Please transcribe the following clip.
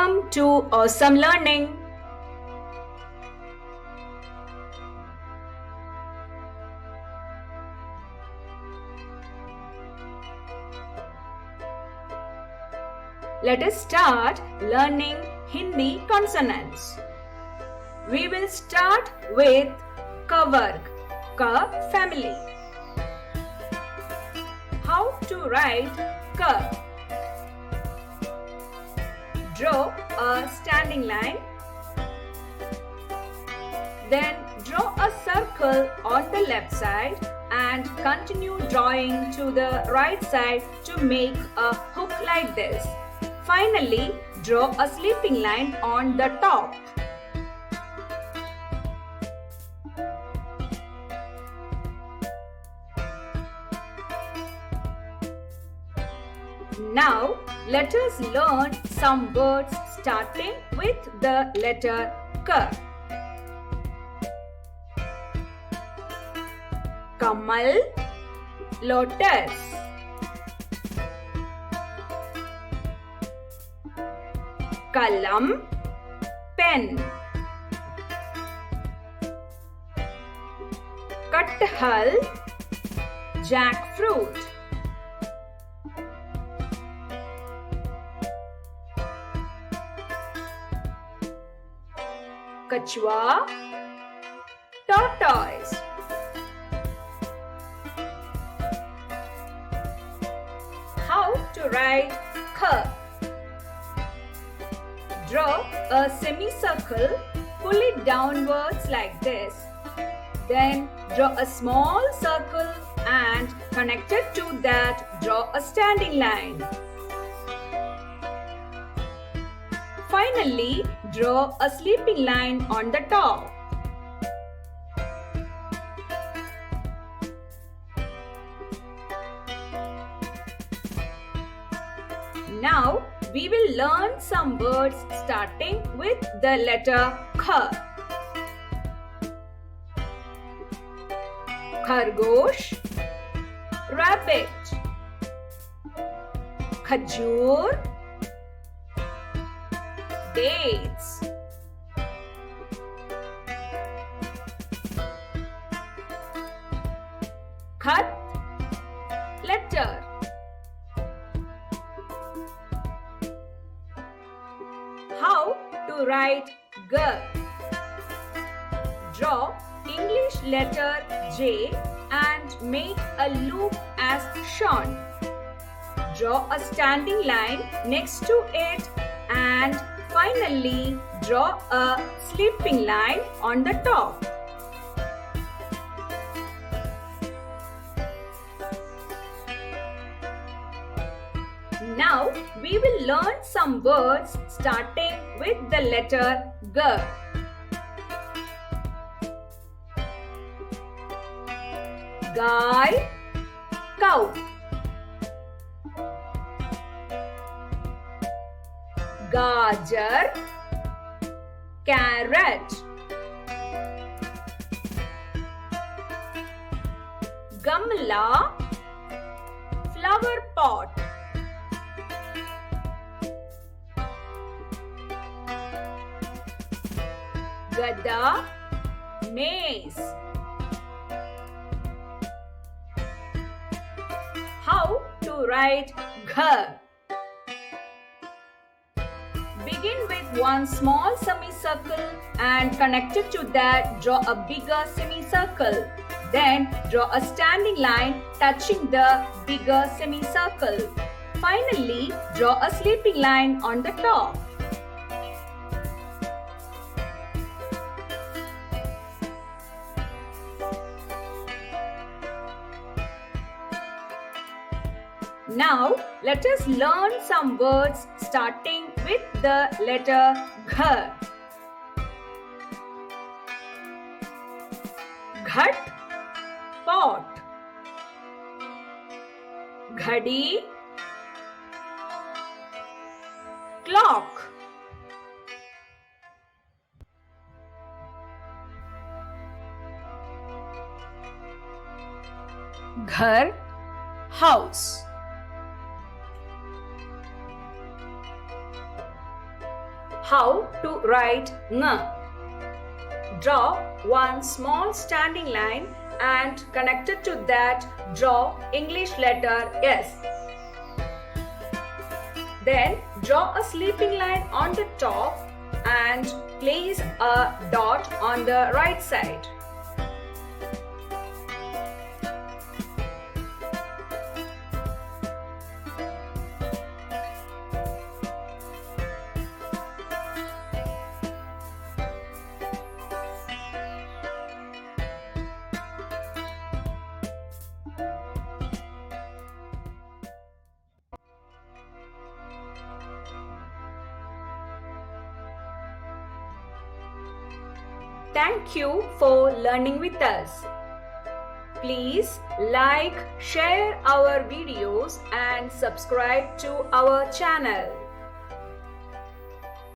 Welcome to Awesome Learning. Let us start learning Hindi consonants. We will start with ka varg, ka family. How to write ka? Draw a standing line. Then draw a circle on the left side and continue drawing to the right side to make a hook like this. Finally, draw a sleeping line on the top. Now, let us learn some words starting with the letter K. Kamal, lotus. Kalam, pen. Kathal, jackfruit. Kachua, tortoise. How to write K? Draw a semicircle, pull it downwards like this. Then draw a small circle and connected to that, draw a standing line. Finally, draw a sleeping line on the top. Now, we will learn some words starting with the letter K. Khargosh, rabbit. Khajur, dates. Khat, letter. How to write G? Draw English letter J and make a loop as shown. Draw a standing line next to it and finally draw a sleeping line on the top. Now we will learn some words starting with the letter G. Guy, cow. Gajar, carrot. Gamla, flower pot. Gada, maze. How to write G? Begin with one small semicircle and connected to that, draw a bigger semicircle. Then draw a standing line touching the bigger semicircle. Finally, draw a sleeping line on the top. Now, let us learn some words starting with the letter G. Ghat, pot. Ghadi, clock. Ghar, house. how to write ng. Draw one small standing line and connected to that draw English letter S. Then draw a sleeping line on the top and place a dot on the right side. Thank you for learning with us. Please like, share our videos and subscribe to our channel.